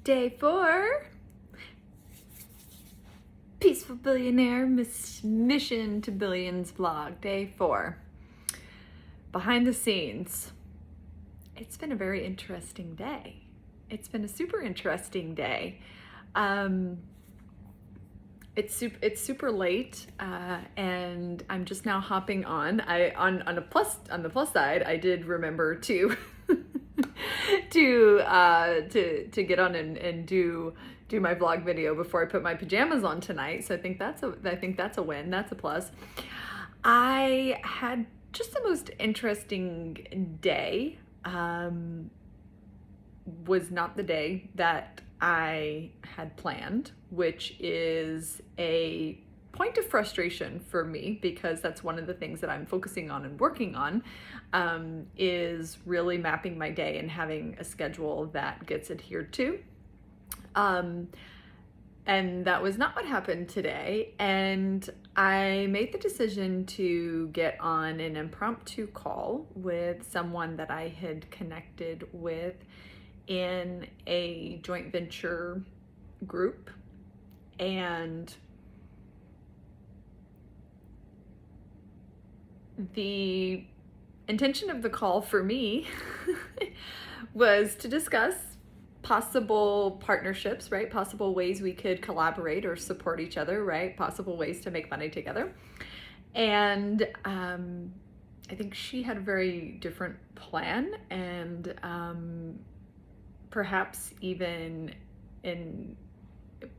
day 4. Peaceful Billionaire Mission to Billions vlog, day 4. Behind the scenes. It's been a very interesting day. It's been a super interesting day. It's super late, and I'm just now hopping on. On the plus side, I did remember to to get on and do my vlog video before I put my pajamas on tonight. So I think that's a win. That's a plus. I had just the most interesting day. Was not the day that I had planned, which is a point of frustration for me because that's one of the things that I'm focusing on and working on, is really mapping my day and having a schedule that gets adhered to. And that was not what happened today. And I made the decision to get on an impromptu call with someone that I had connected with in a joint venture group. And the intention of the call for me was to discuss possible partnerships, right? Possible ways we could collaborate or support each other, right? Possible ways to make money together. And I think she had a very different plan, and perhaps even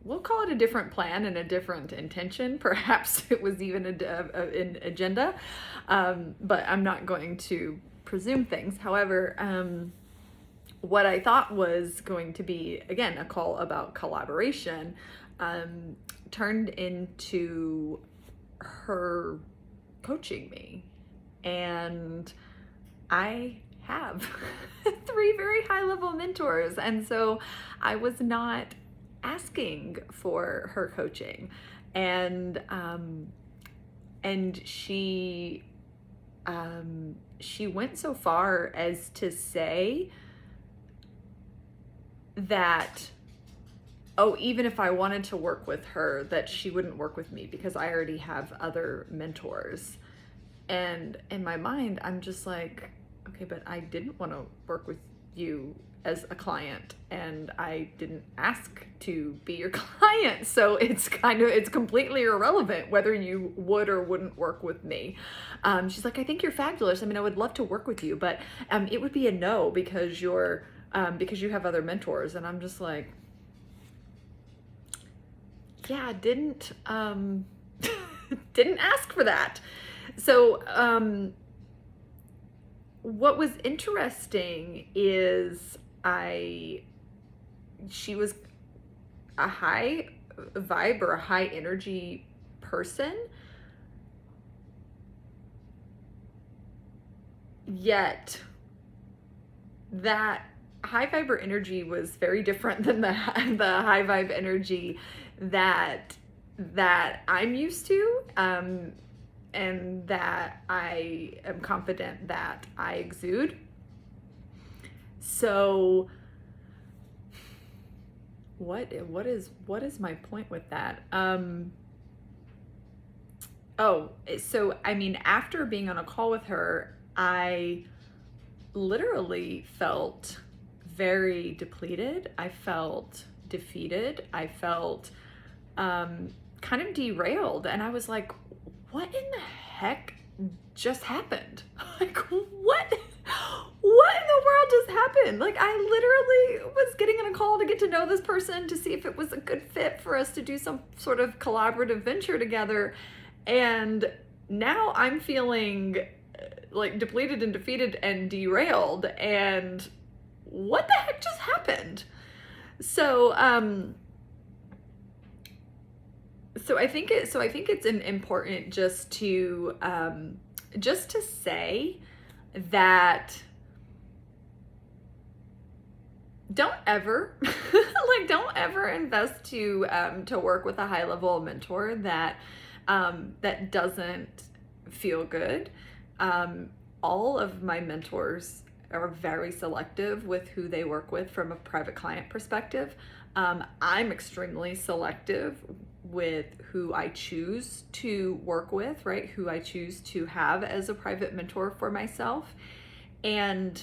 we'll call it a different plan and a different intention. Perhaps it was even an agenda, but I'm not going to presume things. However, what I thought was going to be, again, a call about collaboration, turned into her coaching me. And I have 3 very high-level mentors, and so I was not asking for her coaching, and she went so far as to say that, oh, even if I wanted to work with her, that she wouldn't work with me because I already have other mentors. And in my mind, I'm just like, okay, but I didn't want to work with you as a client, and I didn't ask to be your client. So it's completely irrelevant whether you would or wouldn't work with me. She's like, I think you're fabulous. I mean, I would love to work with you, but it would be a no because you have other mentors. And I'm just like, yeah, I didn't ask for that. So, what was interesting is she was a high vibe or a high energy person, yet that high vibe or energy was very different than the high vibe energy that I'm used to, and that I am confident that I exude. So what is my point with that? So I mean, after being on a call with her, I literally felt very depleted. I felt defeated. I felt kind of derailed, and I was like, what in the heck just happened? Like, what in the world just happened? Like, I literally was getting on a call to get to know this person, to see if it was a good fit for us to do some sort of collaborative venture together. And now I'm feeling like depleted and defeated and derailed. And what the heck just happened? So, So I think it's important just to say that don't ever invest to work with a high level mentor that doesn't feel good. All of my mentors are very selective with who they work with from a private client perspective. I'm extremely selective with who I choose to work with, right? Who I choose to have as a private mentor for myself. And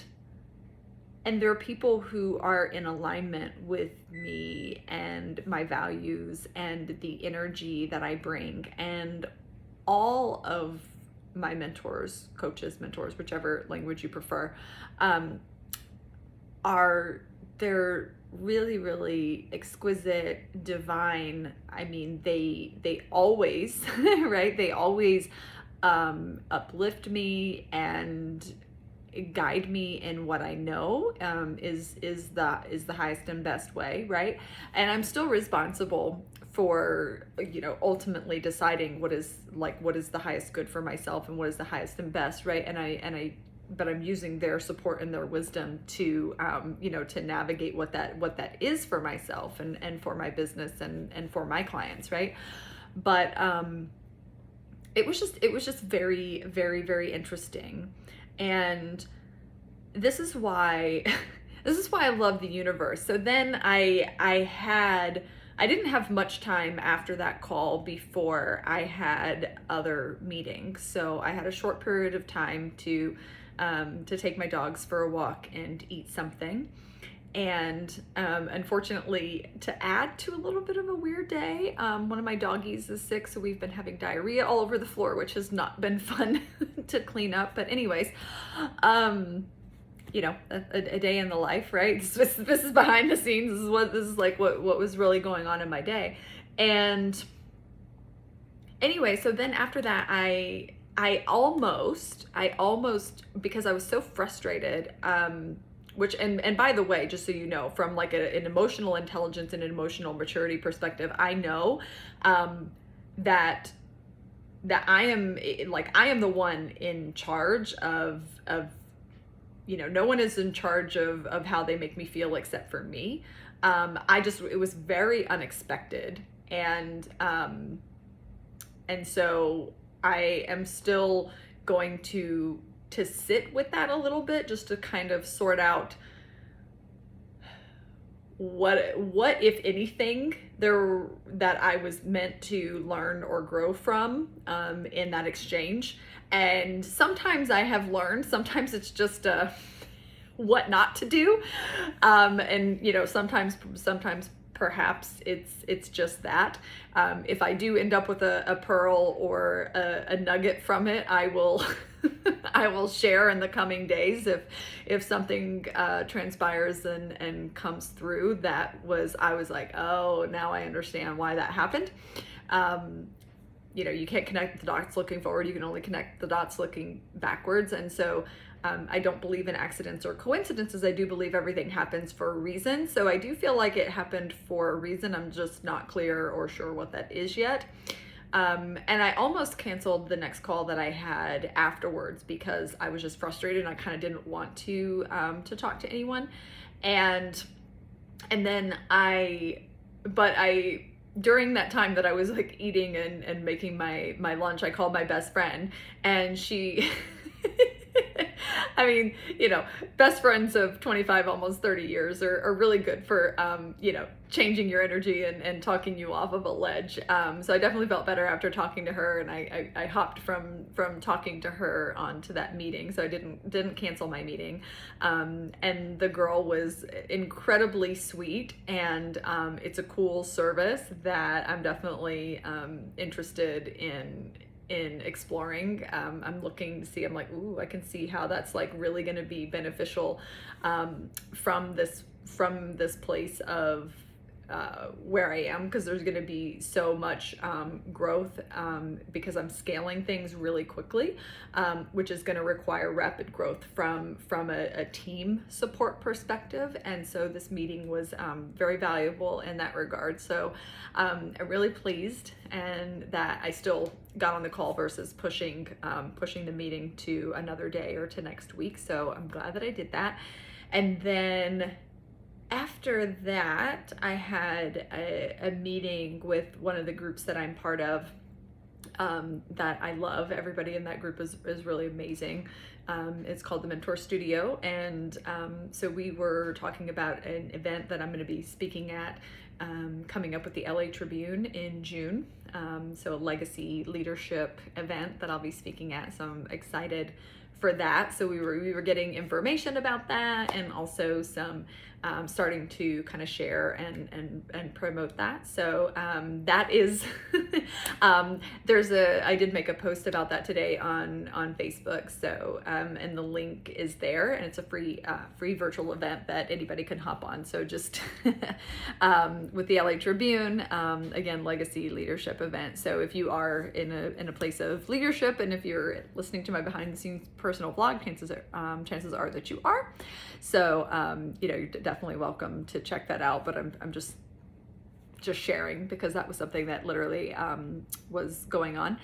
there are people who are in alignment with me and my values and the energy that I bring. And all of my mentors, coaches, mentors, whichever language you prefer, they're really, really exquisite, divine. I mean, they always, right? They always uplift me and guide me in what I know is the highest and best way, right? And I'm still responsible for, ultimately deciding what is the highest good for myself and what is the highest and best, right? But I'm using their support and their wisdom to to navigate what that is for myself and for my business and for my clients, right? But it was just very, very, very interesting. And this is why I love the universe. So then I didn't have much time after that call before I had other meetings. So I had a short period of time to take my dogs for a walk and eat something. And unfortunately, to add to a little bit of a weird day, one of my doggies is sick, so we've been having diarrhea all over the floor, which has not been fun to clean up. But anyways, a day in the life, right? This is behind the scenes. This is like what was really going on in my day. And anyway, so then after that, I almost, because I was so frustrated, which, and by the way, just so you know, from like an emotional intelligence and an emotional maturity perspective, I know that I am the one in charge of no one is in charge of how they make me feel except for me. It was very unexpected. And so I am still going to sit with that a little bit, just to kind of sort out what if anything that I was meant to learn or grow from in that exchange. And sometimes I have learned, sometimes it's just what not to do, and sometimes perhaps it's just that. If I do end up with a pearl or a nugget from it, I will I will share in the coming days if something transpires and comes through I was like, oh, now I understand why that happened. You can't connect the dots looking forward, you can only connect the dots looking backwards. And so I don't believe in accidents or coincidences. I do believe everything happens for a reason. So I do feel like it happened for a reason. I'm just not clear or sure what that is yet. And I almost canceled the next call that I had afterwards because I was just frustrated and I kind of didn't want to talk to anyone. And then during that time that I was like eating and making my lunch, I called my best friend, and she I mean, best friends of 25, almost 30 years are really good for, changing your energy and talking you off of a ledge. So I definitely felt better after talking to her, and I hopped from talking to her onto that meeting. So I didn't cancel my meeting. And the girl was incredibly sweet, and it's a cool service that I'm definitely interested in exploring. I'm looking to see, I'm like, ooh, I can see how that's like really going to be beneficial from this place of where I am, because there's going to be so much growth because I'm scaling things really quickly, which is going to require rapid growth from a team support perspective. And so this meeting was very valuable in that regard. So I'm really pleased, and that I still got on the call versus pushing the meeting to another day or to next week. So I'm glad that I did that. And then after that, I had a meeting with one of the groups that I'm part of, that I love. Everybody in that group is really amazing. It's called the Mentor Studio. And so we were talking about an event that I'm going to be speaking at coming up with the LA Tribune in June. So a legacy leadership event that I'll be speaking at. So I'm excited for that. So we were getting information about that, and also some starting to kind of share and promote that. So that is I did make a post about that today on Facebook. So and the link is there, and it's a free virtual event that anybody can hop on. So just with the LA Tribune, again, legacy leadership event. So if you are in a place of leadership, and if you're listening to my behind the scenes personal vlog, chances are that you are. So you're definitely welcome to check that out. But I'm just sharing because that was something that literally was going on.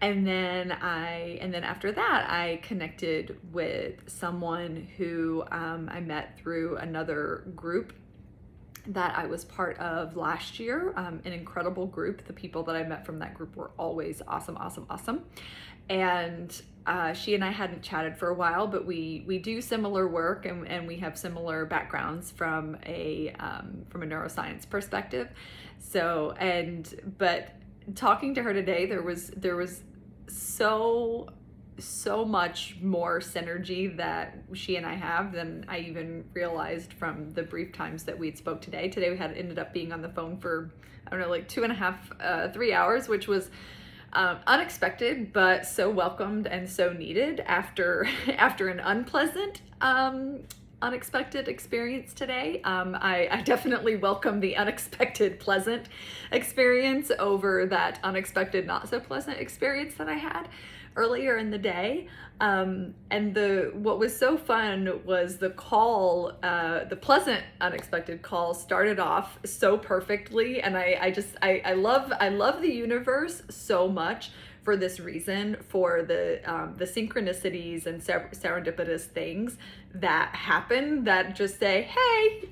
And then after that, I connected with someone who I met through another group that I was part of last year, an incredible group. The people that I met from that group were always awesome. And she and I hadn't chatted for a while, but we do similar work, and we have similar backgrounds from a neuroscience perspective. So, but talking to her today, there was so much more synergy that she and I have than I even realized from the brief times that we'd spoke today. Today we ended up being on the phone for, I don't know, like 2.5, 3 hours, which was unexpected, but so welcomed and so needed after an unpleasant, unexpected experience today. I definitely welcome the unexpected pleasant experience over that unexpected not so pleasant experience that I had earlier in the day. And what was so fun was the call, the pleasant unexpected call started off so perfectly. And I love the universe so much for this reason, for the synchronicities and serendipitous things that happen that just say, hey,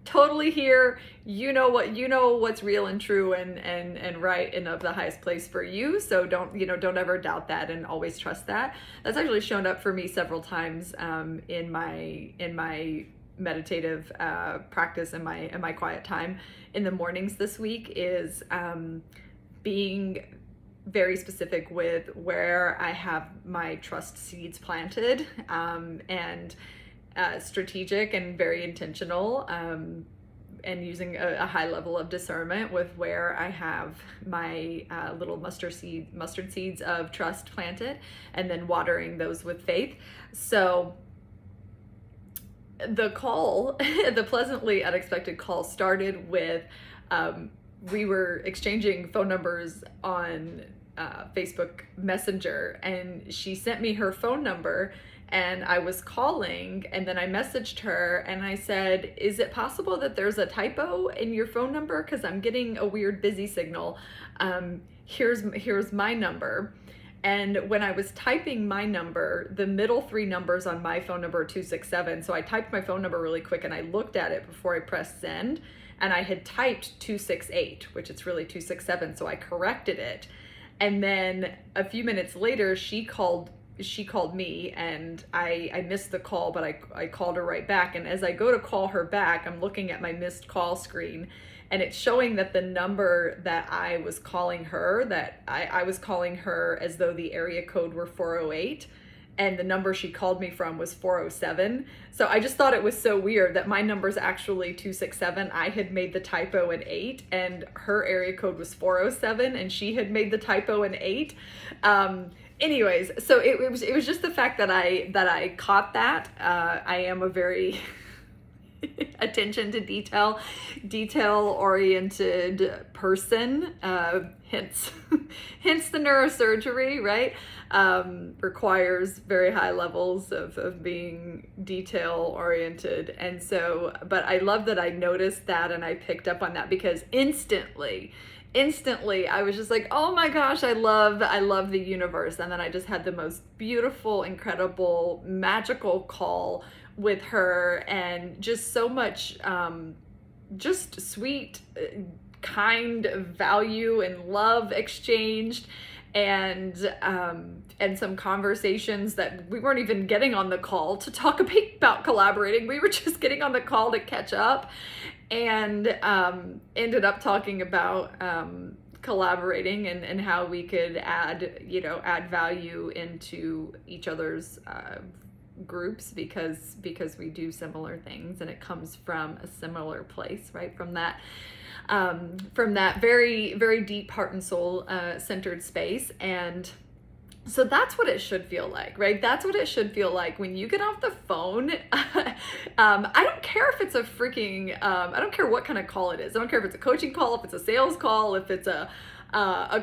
totally here, what's real and true and right and of the highest place for you. So don't ever doubt that, and always trust that. That's actually shown up for me several times in my meditative practice, in my quiet time in the mornings this week, is being very specific with where I have my trust seeds planted, and strategic and very intentional, and using a high level of discernment with where I have my little mustard seeds of trust planted, and then watering those with faith. So the call, the pleasantly unexpected call, started with we were exchanging phone numbers on Facebook Messenger, and she sent me her phone number, and I was calling, and then I messaged her and I said, is it possible that there's a typo in your phone number? Because I'm getting a weird busy signal. Here's my number. And when I was typing my number, the middle three numbers on my phone number are 267. So I typed my phone number really quick, and I looked at it before I pressed send, and I had typed 268, which it's really 267. So I corrected it. And then a few minutes later, she called me, and I missed the call, but I called her right back. And as I go to call her back, I'm looking at my missed call screen, and it's showing that the number that I was calling her, that I was calling her as though the area code were 408, and the number she called me from was 407. So I just thought it was so weird that my number's actually 267. I had made the typo in 8, and her area code was 407, and she had made the typo in 8. Anyways, so it was just the fact that I caught that. I am a very attention to detail oriented person, hence the neurosurgery, right? Requires very high levels of being detail oriented. And so, but I love that I noticed that, and I picked up on that, because instantly I was just like, oh my gosh, I love the universe. And then I just had the most beautiful, incredible, magical call with her, and just so much just sweet kind value and love exchanged, and some conversations that we weren't even getting on the call to talk about collaborating. We were just getting on the call to catch up, and ended up talking about collaborating and how we could add value into each other's groups, because we do similar things, and it comes from a similar place, right? From that very, very deep heart and soul centered space. And so that's what it should feel like, right? That's what it should feel like when you get off the phone. I don't care if it's a freaking, I don't care what kind of call it is. I don't care if it's a coaching call, if it's a sales call, if it's a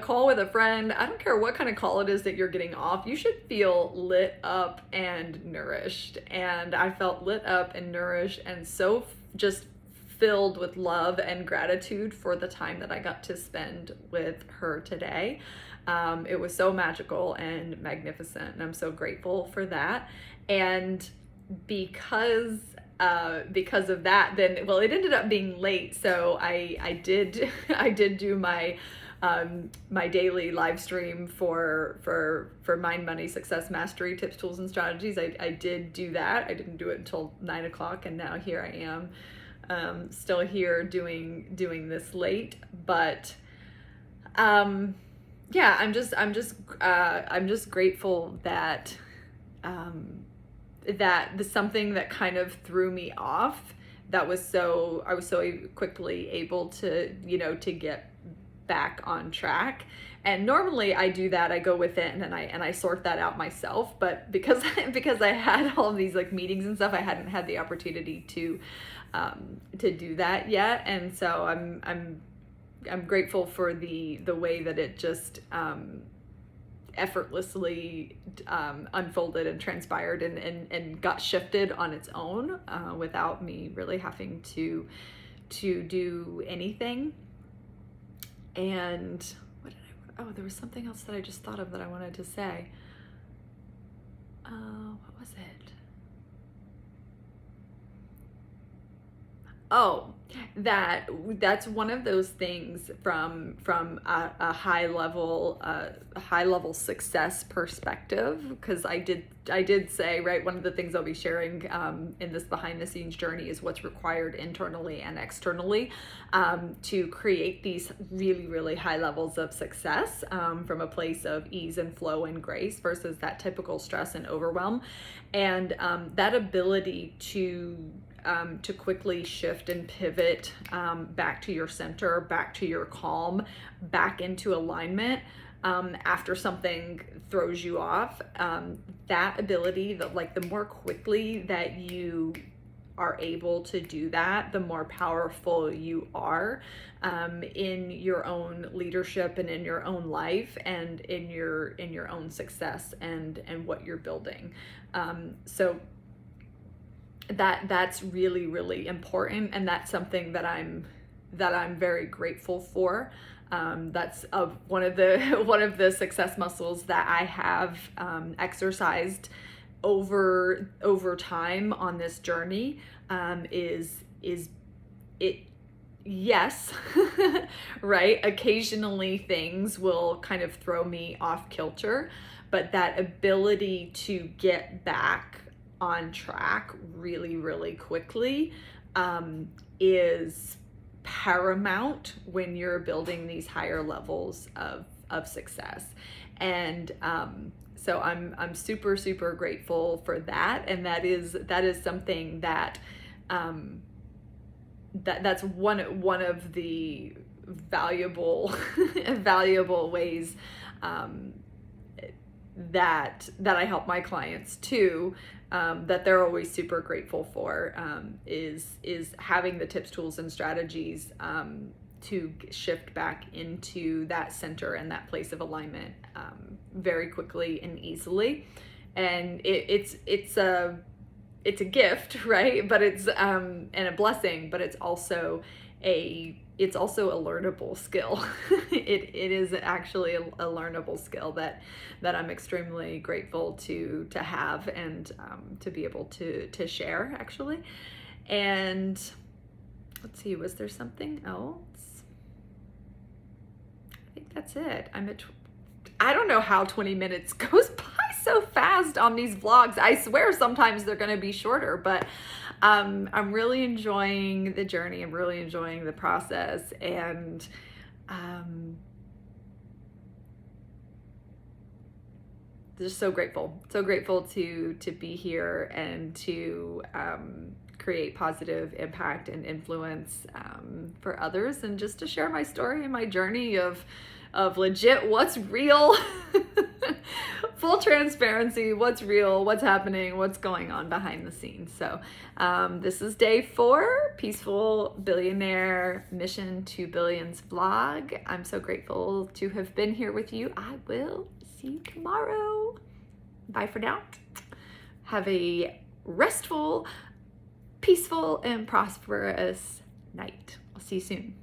call with a friend. I don't care what kind of call it is that you're getting off. You should feel lit up and nourished. And I felt lit up and nourished, and so just filled with love and gratitude for the time that I got to spend with her today. It was so magical and magnificent, and I'm so grateful for that. And because of that, then, well, it ended up being late, so I did do my my daily live stream for Mind, Money, Success, Mastery, Tips, Tools, and Strategies. I did do that. I didn't do it until 9 o'clock, and now here I am, still here doing this late. But yeah, I'm just grateful that something that kind of threw me off, I was so quickly able to get back on track. And normally I do that, I go within and I sort that out myself, but because I had all of these like meetings and stuff, I hadn't had the opportunity to do that yet. And so I'm grateful for the way that it just effortlessly unfolded and transpired and got shifted on its own, without me really having to do anything. And there was something else that I just thought of that I wanted to say. What was it? Oh, that's one of those things from a high level success perspective, because I did say, right, one of the things I'll be sharing in this behind the scenes journey is what's required internally and externally to create these really, really high levels of success from a place of ease and flow and grace versus that typical stress and overwhelm. And that ability to quickly shift and pivot back to your center, back to your calm, back into alignment after something throws you off. That ability, the more quickly that you are able to do that, the more powerful you are in your own leadership and in your own life and in your own success and what you're building. So that's really, really important, and that's something that I'm very grateful for. That's one of the success muscles that I have exercised over time on this journey. Is it? Yes, right. Occasionally things will kind of throw me off kilter, but that ability to get back on track really, really quickly is paramount when you're building these higher levels of success. And so I'm super, super grateful for that. And that is something that that's one of the valuable ways that I help my clients too, that they're always super grateful for, is having the tips, tools, and strategies to shift back into that center and that place of alignment very quickly and easily. And it's a gift, right? But it's and a blessing, but it's also a learnable skill. It is actually a learnable skill that I'm extremely grateful to have and to be able to share, actually. And let's see, was there something else? that's it. I don't know how 20 minutes goes by so fast on these vlogs. I swear sometimes they're going to be shorter, but I'm really enjoying the journey. I'm really enjoying the process, and just so grateful to be here and to create positive impact and influence for others, and just to share my story and my journey of legit what's real. Full transparency, what's real, what's happening, what's going on behind the scenes. So this is day 4, Peaceful Billionaire Mission to Billions vlog. I'm so grateful to have been here with you. I will see you tomorrow. Bye for now. Have a restful, peaceful, and prosperous night. I'll see you soon.